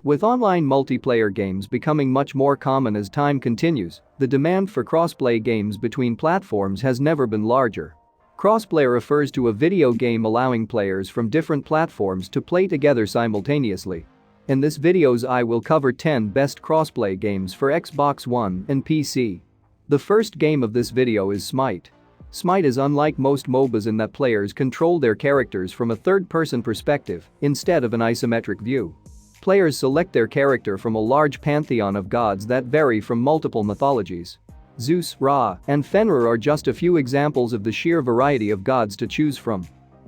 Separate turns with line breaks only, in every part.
With online multiplayer games becoming much more common as time continues, the demand for crossplay games between platforms has never been larger. Crossplay refers to a video game allowing players from different platforms to play together simultaneously. In this videos I will cover 10 best crossplay games for Xbox One and PC. The first game of this video is Smite. Smite is unlike most MOBAs in that players control their characters from a third-person perspective instead of an isometric view. Players select their character from a large pantheon of gods that vary from multiple mythologies. Zeus, Ra, and Fenrir are just a few examples of the sheer variety of gods to choose from.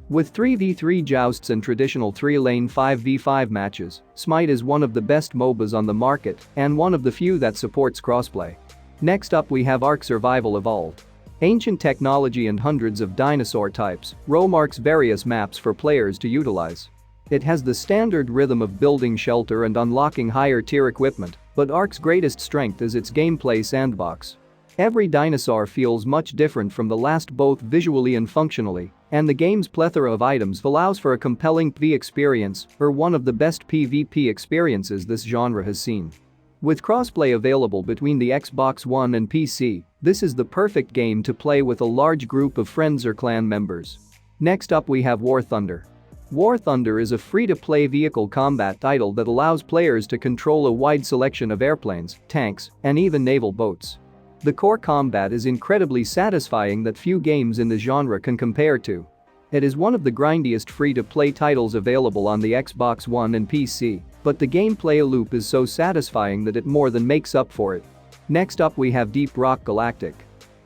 With 3v3 jousts and traditional 3-lane 5v5 matches, Smite is one of the best MOBAs on the market and one of the few that supports crossplay. Next up we have Ark Survival Evolved. Ancient technology and hundreds of dinosaur types roam Ark's various maps for players to utilize. It has the standard rhythm of building shelter and unlocking higher-tier equipment, but Ark's greatest strength is its gameplay sandbox. Every dinosaur feels much different from the last both visually and functionally, and the game's plethora of items allows for a compelling PvE experience or one of the best PvP experiences this genre has seen. With crossplay available between the Xbox One and PC, this is the perfect game to play with a large group of friends or clan members. Next up we have War Thunder. War Thunder is a free-to-play vehicle combat title that allows players to control a wide selection of airplanes, tanks, and even naval boats. The core combat is incredibly satisfying that few games in the genre can compare to. It is one of the grindiest free-to-play titles available on the Xbox One and PC, but the gameplay loop is so satisfying that it more than makes up for it. Next up we have Deep Rock Galactic.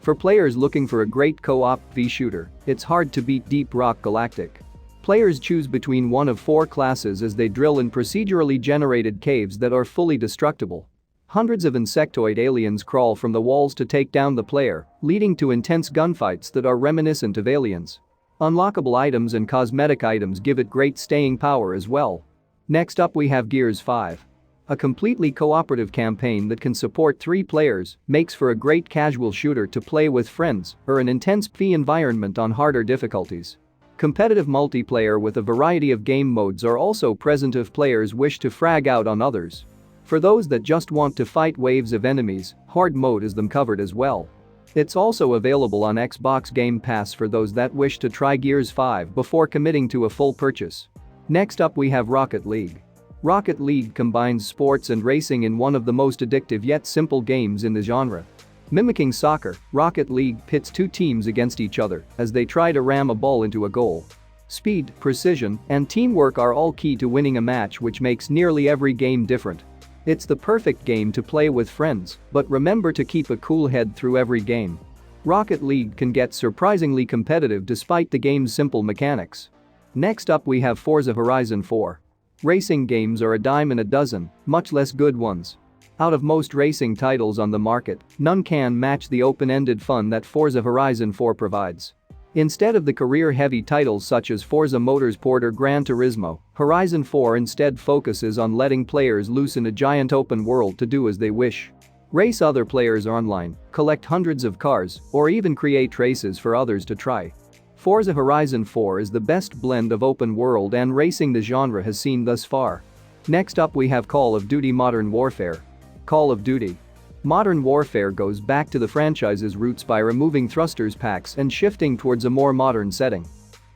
For players looking for a great co-op PvE shooter, it's hard to beat Deep Rock Galactic. Players choose between one of 4 classes as they drill in procedurally generated caves that are fully destructible. Hundreds of insectoid aliens crawl from the walls to take down the player, leading to intense gunfights that are reminiscent of Aliens. Unlockable items and cosmetic items give it great staying power as well. Next up we have Gears 5. A completely cooperative campaign that can support 3 players makes for a great casual shooter to play with friends or an intense PvE environment on harder difficulties. Competitive multiplayer with a variety of game modes are also present if players wish to frag out on others. For those that just want to fight waves of enemies, hard mode is them covered as well. It's also available on Xbox Game Pass for those that wish to try Gears 5 before committing to a full purchase. Next up we have Rocket League. Rocket League combines sports and racing in one of the most addictive yet simple games in the genre. Mimicking soccer, Rocket League pits 2 teams against each other as they try to ram a ball into a goal. Speed, precision, and teamwork are all key to winning a match, which makes nearly every game different. It's the perfect game to play with friends, but remember to keep a cool head through every game. Rocket League can get surprisingly competitive despite the game's simple mechanics. Next up we have Forza Horizon 4. Racing games are a dime a dozen, much less good ones. Out of most racing titles on the market, none can match the open-ended fun that Forza Horizon 4 provides. Instead of the career-heavy titles such as Forza Motorsport or Gran Turismo, Horizon 4 instead focuses on letting players loose in a giant open world to do as they wish. Race other players online, collect hundreds of cars, or even create races for others to try. Forza Horizon 4 is the best blend of open world and racing the genre has seen thus far. Next up we have Call of Duty Modern Warfare. Call of Duty Modern Warfare goes back to the franchise's roots by removing thrusters packs and shifting towards a more modern setting.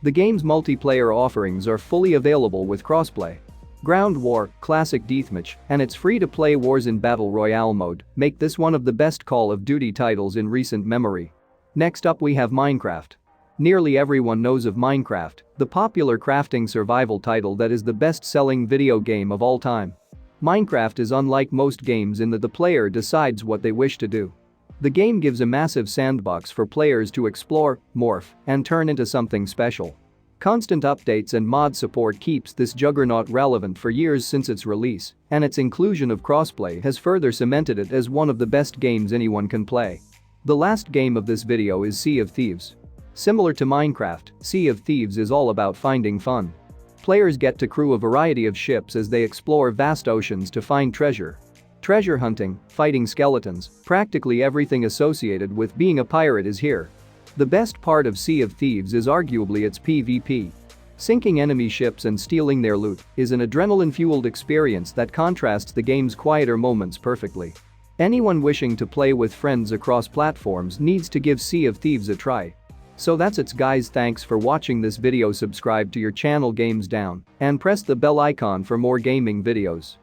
The game's multiplayer offerings are fully available with crossplay. Ground War, Classic Deathmatch, and its free-to-play Wars in Battle Royale mode make this one of the best Call of Duty titles in recent memory. Next up we have Minecraft. Nearly everyone knows of Minecraft, the popular crafting survival title that is the best-selling video game of all time. Minecraft is unlike most games in that the player decides what they wish to do. The game gives a massive sandbox for players to explore, morph, and turn into something special. Constant updates and mod support keeps this juggernaut relevant for years since its release, and its inclusion of crossplay has further cemented it as one of the best games anyone can play. The last game of this video is Sea of Thieves. Similar to Minecraft, Sea of Thieves is all about finding fun. Players get to crew a variety of ships as they explore vast oceans to find treasure. Treasure hunting, fighting skeletons, practically everything associated with being a pirate is here. The best part of Sea of Thieves is arguably its PvP. Sinking enemy ships and stealing their loot is an adrenaline-fueled experience that contrasts the game's quieter moments perfectly. Anyone wishing to play with friends across platforms needs to give Sea of Thieves a try. So that's it guys, thanks for watching this video, subscribe to your channel Games Down and press the bell icon for more gaming videos.